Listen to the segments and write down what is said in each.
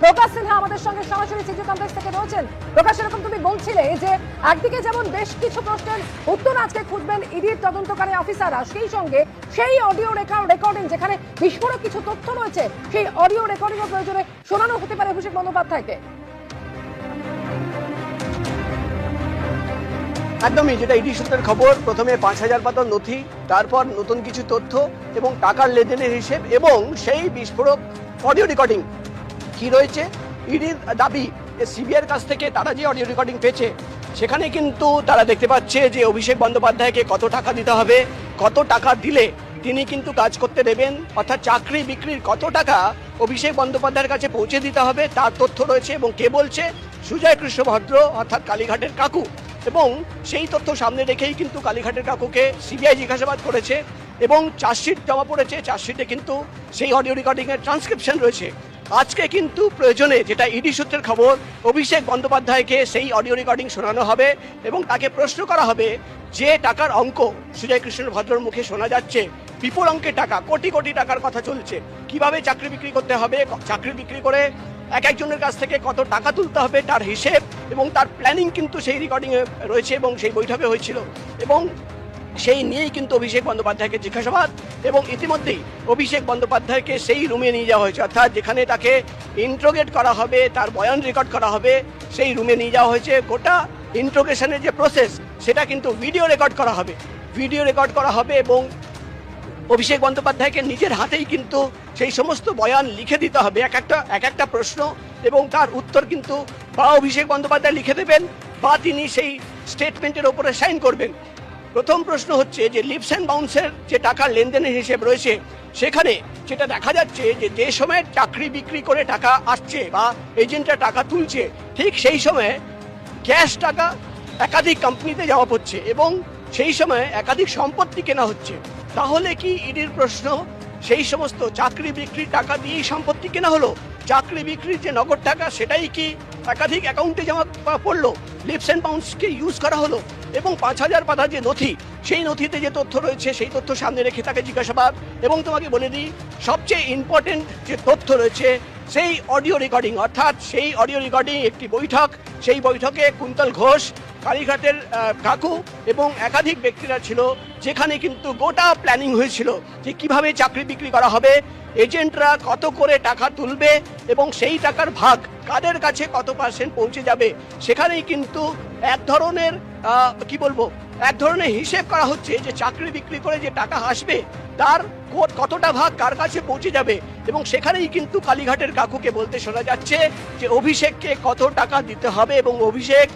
প্রকাশ সিনহা আমাদের সঙ্গে সরাসরি সিটি কমপ্লেক্স থেকে রয়েছেন। প্রকাশ, এরকম তুমি বলছিলে যে একদিকে যেমন বেশ কিছু প্রশ্নের উত্তর আজকে খুঁজবেন ইডির তদন্তকারী অফিসাররা, সেই সঙ্গে সেই অডিও রেকর্ডিং যেখানে বিস্ফোরক কিছু তথ্য রয়েছে, সেই অডিও রেকর্ডিং প্রয়োজনে শোনানো হতে পারে অভিষেক বন্দ্যোপাধ্যায়কে। একদমই, যেটা ইডি সূত্রের খবর, প্রথমে ৫,০০০ পাতার নথি, তারপর নতুন কিছু তথ্য এবং টাকার লেনদেনের হিসেব এবং সেই বিস্ফোরক অডিও রেকর্ডিং কি রয়েছে। ইডির দাবি যে সিবিআইয়ের কাছ থেকে তারা যে অডিও রেকর্ডিং পেয়েছে সেখানে কিন্তু তারা দেখতে পাচ্ছে যে অভিষেক বন্দ্যোপাধ্যায়কে কত টাকা দিতে হবে, কত টাকা দিলে তিনি কিন্তু কাজ করতে দেবেন, অর্থাৎ চাকরি বিক্রির কত টাকা অভিষেক বন্দ্যোপাধ্যায়ের কাছে পৌঁছে দিতে হবে তার তথ্য রয়েছে। এবং কে বলছে? সুজয় কৃষ্ণ ভদ্র, অর্থাৎ কালীঘাটের কাকু। এবং সেই তথ্য সামনে রেখেই কিন্তু কালীঘাটের কাকুকে সিবিআই জিজ্ঞাসাবাদ করেছে এবং চার্জশিট জমা পড়েছে। চার্জশিটে কিন্তু সেই অডিও রেকর্ডিংয়ের ট্রান্সক্রিপশন রয়েছে। আজকে কিন্তু প্রয়োজনে, যেটা ইডি সূত্রের খবর, অভিষেক বন্দ্যোপাধ্যায়কে সেই অডিও রেকর্ডিং শোনানো হবে এবং তাকে প্রশ্ন করা হবে যে টাকার অঙ্ক সুজয় কৃষ্ণ ভদ্রর মুখে শোনা যাচ্ছে, বিপুল অঙ্কের টাকা, কোটি কোটি টাকার কথা চলছে, কিভাবে চাকরি বিক্রি করতে হবে, চাকরি বিক্রি করে এক একজনের কাছ থেকে কত টাকা তুলতে হবে তার হিসেব এবং তার প্ল্যানিং কিন্তু সেই রেকর্ডিংয়ে রয়েছে এবং সেই বৈঠকে হয়েছিল। এবং সেই নিয়েই কিন্তু অভিষেক বন্দ্যোপাধ্যায়কে জিজ্ঞাসাবাদ এবং ইতিমধ্যেই অভিষেক বন্দ্যোপাধ্যায়কে সেই রুমে নিয়ে যাওয়া হয়েছে, অর্থাৎ যেখানে তাকে ইন্ট্রোগেট করা হবে, তার বয়ান রেকর্ড করা হবে, সেই রুমে নিয়ে যাওয়া হয়েছে। গোটা ইন্ট্রোগেশনের যে প্রসেস সেটা কিন্তু ভিডিও রেকর্ড করা হবে এবং অভিষেক বন্দ্যোপাধ্যায়কে নিজের হাতেই কিন্তু সেই সমস্ত বয়ান লিখে দিতে হবে, এক একটা প্রশ্ন এবং তার উত্তর কিন্তু বা অভিষেক বন্দ্যোপাধ্যায় লিখে দেবেন বা তিনি সেই স্টেটমেন্টের ওপরে সাইন করবেন। প্রথম প্রশ্ন হচ্ছে যে লিপস অ্যান্ড বাউন্সের যে টাকার লেনদেনের হিসেব রয়েছে, সেখানে যেটা দেখা যাচ্ছে যে সময় চাকরি বিক্রি করে টাকা আসছে বা এজেন্টরা টাকা তুলছে, ঠিক সেই সময় ক্যাশ টাকা একাধিক কোম্পানিতে জমা পড়ছে এবং সেই সময় একাধিক সম্পত্তি কেনা হচ্ছে। তাহলে কি ইডির প্রশ্ন, সেই সমস্ত চাকরি বিক্রির টাকা দিয়েই সম্পত্তি কেনা হলো? চাকরি বিক্রির যে নগদ টাকা সেটাই কি একাধিক অ্যাকাউন্টে জমা পড়লো? লিপস অ্যান্ড বাউন্সকে ইউজ করা হলো এবং ৫,০০০ পাতার যে নথি, সেই নথিতে যে তথ্য রয়েছে সেই তথ্য সামনে রেখে তাকে জিজ্ঞাসাবাদ। এবং তোমাকে বলে দিই, সবচেয়ে ইম্পর্টেন্ট যে তথ্য রয়েছে সেই অডিও রেকর্ডিং, অর্থাৎ সেই অডিও রেকর্ডিং একটি বৈঠক, সেই বৈঠকে কুন্তল ঘোষ, কালীঘাটের কাকু এবং একাধিক ব্যক্তিরা ছিল, যেখানে কিন্তু গোটা প্ল্যানিং হয়েছিল যে কিভাবে চাকরি বিক্রি করা হবে, এজেন্টরা কত করে টাকা তুলবে এবং সেই টাকার ভাগ কাদের কাছে কত % পৌঁছে যাবে। সেখানেই কিন্তু এক ধরনের হিসেব করা হচ্ছে যে চাকরি বিক্রি করে যে টাকা আসবে তার কতটা ভাগ কার কাছে পৌঁছে যাবে। এবং সেখানেই কিন্তু কালীঘাটের কাকুকে বলতে শোনা যাচ্ছে যে অভিষেককে কত টাকা দিতে হবে এবং অভিষেক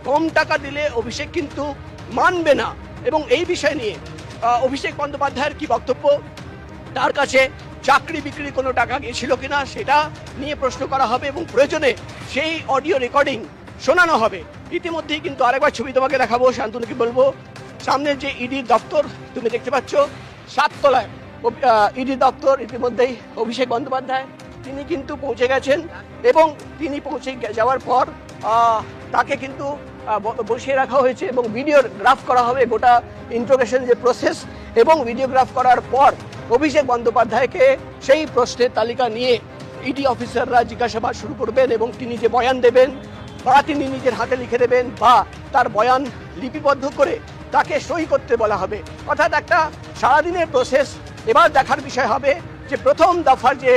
কম টাকা দিলে অভিষেক কিন্তু মানবে না। এবং এই বিষয় নিয়ে অভিষেক বন্দ্যোপাধ্যায়ের কি বক্তব্য, তার কাছে চাকরি বিক্রি কোনো টাকা গিয়েছিল কিনা সেটা নিয়ে প্রশ্ন করা হবে এবং প্রয়োজনে সেই অডিও রেকর্ডিং শোনানো হবে। ইতিমধ্যেই কিন্তু আরেকবার ছবি তোমাকে দেখাবো, শান্তনুকে বলবো, সামনে যে ইডির দপ্তর তুমি দেখতে পাচ্ছ, 7 তলায় ইডি দপ্তর। ইতিমধ্যেই অভিষেক বন্দ্যোপাধ্যায় তিনি কিন্তু পৌঁছে গেছেন এবং তিনি পৌঁছে যাওয়ার পর তাকে কিন্তু বসিয়ে রাখা হয়েছে এবং ভিডিওগ্রাফ করা হবে গোটা ইন্ট্রোগেশন যে প্রসেস। এবং ভিডিওগ্রাফ করার পর অভিষেক বন্দ্যোপাধ্যায়কে সেই প্রশ্নের তালিকা নিয়ে ইডি অফিসাররা জিজ্ঞাসাবাদ শুরু করবেন এবং তিনি যে বয়ান দেবেন বা তিনি নিজের হাতে লিখে দেবেন বা তার বয়ান লিপিবদ্ধ করে তাকে সই করতে বলা হবে। অর্থাৎ একটা সারাদিনের প্রসেস। এবার দেখার বিষয় হবে যে প্রথম দফার যে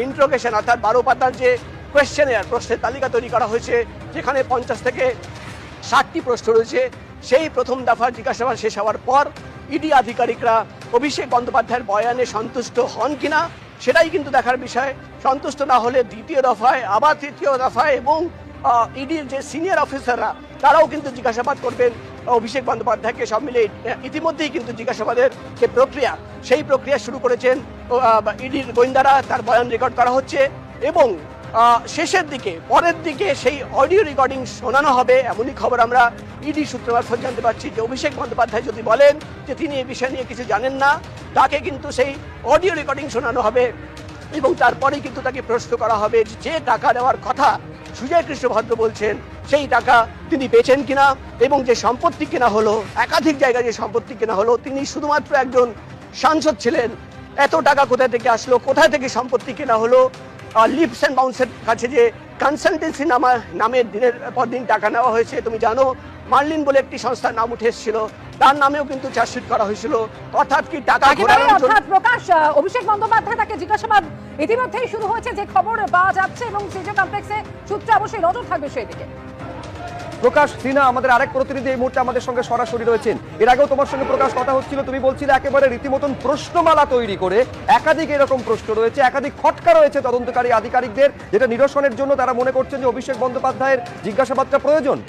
ইন্ট্রোগেশন, অর্থাৎ 12 পাতার যে কোয়েশ্চেনের প্রশ্নের তালিকা তৈরি করা হয়েছে, যেখানে 50 থেকে 60টি প্রশ্ন রয়েছে, সেই প্রথম দফার জিজ্ঞাসাবাদ শেষ হওয়ার পর ইডি আধিকারিকরা অভিষেক বন্দ্যোপাধ্যায়ের বয়ানে সন্তুষ্ট হন কিনা সেটাই কিন্তু দেখার বিষয়। সন্তুষ্ট না হলে দ্বিতীয় দফায়, আবার তৃতীয় দফায় এবং ইডির যে সিনিয়র অফিসাররা তারাও কিন্তু জিজ্ঞাসাবাদ করবেন অভিষেক বন্দ্যোপাধ্যায়কে। সব মিলে ইতিমধ্যেই কিন্তু জিজ্ঞাসাবাদের যে প্রক্রিয়া, সেই প্রক্রিয়া শুরু করেছেন ইডির গোয়েন্দারা। তার বয়ান রেকর্ড করা হচ্ছে এবং শেষের দিকে, পরের দিকে সেই অডিও রেকর্ডিং শোনানো হবে। এমনই খবর আমরা ইডি সূত্র মারফত জানতে পারছি যে অভিষেক বন্দ্যোপাধ্যায় যদি বলেন যে তিনি এই বিষয় নিয়ে কিছু জানেন না, তাকে কিন্তু সেই অডিও রেকর্ডিং শোনানো হবে এবং তারপরেই কিন্তু তাকে প্রশ্ন করা হবে যে টাকা দেওয়ার কথা সুজয় কৃষ্ণ ভদ্র বলছেন সেই টাকা তিনি পেয়েছেন কিনা এবং যে সম্পত্তি কেনা হলো, একাধিক জায়গায় যে সম্পত্তি কেনা হলো, তিনি শুধুমাত্র একজন সাংসদ ছিলেন, এত টাকা কোথা থেকে আসলো, কোথা থেকে সম্পত্তি কেনা হলো, লিপস অ্যান্ড বাউন্সের কাছে যে কনসালটেন্সি নামে দিনের পর দিন টাকা নেওয়া হয়েছে, তুমি জানো মার্লিন বলে একটি সংস্থার নাম উঠে এসেছিল, তার নামেও কিন্তু চার্জশিট করা হয়েছিল। অর্থাৎ কি টাকা একেবারে অর্থাৎ প্রকাশ, অভিষেক বন্দ্যোপাধ্যায় তাকে জিজ্ঞাসাবাদ ইতিমধ্যেই শুরু হয়েছে, যে খবর পাওয়া যাচ্ছে, এবং সিজে কমপ্লেক্সে সূত্রে অবশ্যই নজর থাকবে সেই দিকে। প্রকাশ সিনা আমাদের আরেক প্রতিনিধি এই মুহূর্তে আমাদের সঙ্গে সরাসরি রয়েছেন। এর আগেও তোমার সঙ্গে প্রকাশ কথা হচ্ছিল, তুমি বলছিলে একেবারে রীতিমতন প্রশ্নমালা তৈরি করে একাধিক এরকম প্রশ্ন রয়েছে, একাধিক খটকা রয়েছে তদন্তকারী আধিকারিকদের, যেটা নিরসনের জন্য তারা মনে করছেন যে অভিষেক বন্দ্যোপাধ্যায়ের জিজ্ঞাসাবাদটা প্রয়োজন।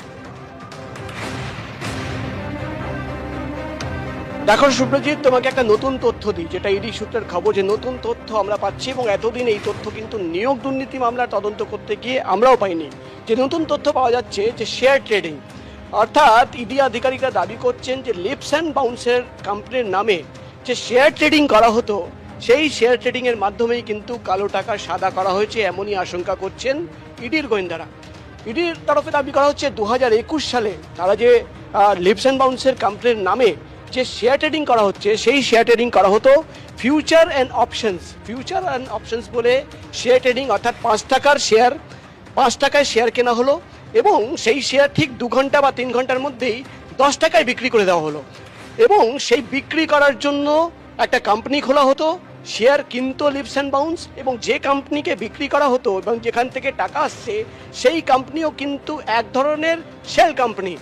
দেখো সুপ্রজিৎ, তোমাকে একটা নতুন তথ্য দিই, যেটা ইডি সূত্রের খবর, যে নতুন তথ্য আমরা পাচ্ছি, এবং এতদিন এই তথ্য কিন্তু নিয়োগ দুর্নীতি মামলার তদন্ত করতে গিয়ে আমরাও পাইনি। যে নতুন তথ্য পাওয়া যাচ্ছে যে শেয়ার ট্রেডিং, অর্থাৎ ইডি আধিকারিকরা দাবি করছেন যে লিপস অ্যান্ড বাউন্সের কোম্পানির নামে যে শেয়ার ট্রেডিং করা হতো, সেই শেয়ার ট্রেডিং এর মাধ্যমেই কিন্তু কালো টাকা সাদা করা হয়েছে, এমনই আশঙ্কা করছেন ইডির গোয়েন্দারা। ইডির তরফে দাবি করা হচ্ছে 2021 সালে তারা যে লিপস অ্যান্ড বাউন্সের কোম্পানির নামে যে শেয়ার ট্রেডিং করা হচ্ছে, সেই শেয়ার ট্রেডিং করা হতো ফিউচার অ্যান্ড অপশনস বলে শেয়ার ট্রেডিং, অর্থাৎ 5 টাকার শেয়ার, 5 টাকায় শেয়ার কেনা হলো, এবং সেই শেয়ার ঠিক 2 ঘন্টা বা 3 ঘন্টার মধ্যেই 10 টাকায় বিক্রি করে দেওয়া হলো, এবং সেই বিক্রি করার জন্য একটা কোম্পানি খোলা হতো, শেয়ার কিনতো লিপস অ্যান্ড বাউন্স, এবং যে কোম্পানিকে বিক্রি করা হতো এবং যেখান থেকে টাকা আসছে সেই কোম্পানিও কিন্তু এক ধরনের শেল কোম্পানি,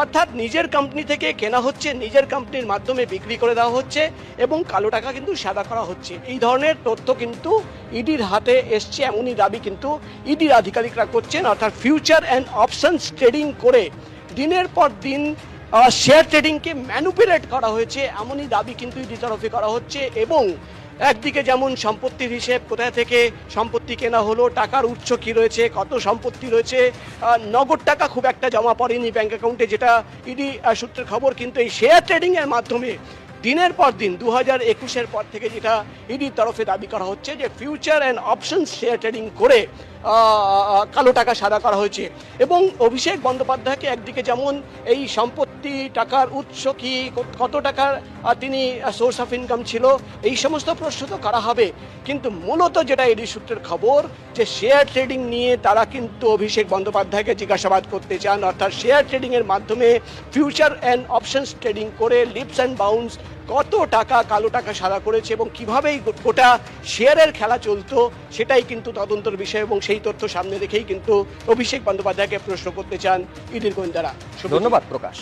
অর্থাৎ নিজের কোম্পানি থেকে কেনা হচ্ছে, নিজের কোম্পানির মাধ্যমে বিক্রি করে দেওয়া হচ্ছে, এবং কালো টাকা কিন্তু সাদা করা হচ্ছে। এই ধরনের তথ্য কিন্তু ইডির হাতে এসছে, এমনই দাবি কিন্তু ইডির আধিকারিকরা করছেন। অর্থাৎ ফিউচার অ্যান্ড অপশনস ট্রেডিং করে দিনের পর দিন শেয়ার ট্রেডিংকে ম্যানুপুলেট করা হয়েছে, এমনই দাবি কিন্তু ইডি তরফে করা হচ্ছে। এবং একদিকে যেমন সম্পত্তির হিসেব, কোথায় থেকে সম্পত্তি কেনা হলো, টাকার উৎস কি রয়েছে, কত সম্পত্তি রয়েছে, নগদ টাকা খুব একটা জমা পড়েনি ব্যাংক অ্যাকাউন্টে, যেটা ইডি সূত্রের খবর, কিন্তু এই শেয়ার ট্রেডিং এর মাধ্যমে দিনের পর দিন 2021-এর পর থেকে যেটা ইডির তরফে দাবি করা হচ্ছে যে future and options share trading করে কালো টাকা সাদা করা হয়েছে। এবং অভিষেক বন্দ্যোপাধ্যায়কে একদিকে যেমন এই সম্পত্তি, টাকার উৎস কি, কত টাকার তিনি সোর্স অফ ইনকাম ছিল, এই সমস্ত প্রশ্ন তো করা হবে, কিন্তু মূলত যেটা ইডি সূত্রের খবর যে শেয়ার ট্রেডিং নিয়ে তারা কিন্তু অভিষেক বন্দ্যোপাধ্যায়কে জিজ্ঞাসাবাদ করতে চান। অর্থাৎ শেয়ার ট্রেডিং এর মাধ্যমে ফিউচার অ্যান্ড অপশনস ট্রেডিং করে লিপস অ্যান্ড বাউন্স কত টাকা কালো টাকা সাদা করেছে, এবং কিভাবে এই গোটা শেয়ারের খেলা চলতো, সেটাই কিন্তু তদন্তের বিষয়, এবং সেই তথ্য সামনে রেখেই কিন্তু অভিষেক বন্দ্যোপাধ্যায়কে প্রশ্ন করতে চান ইডির গোয়েন্দারা। ধন্যবাদ প্রকাশ।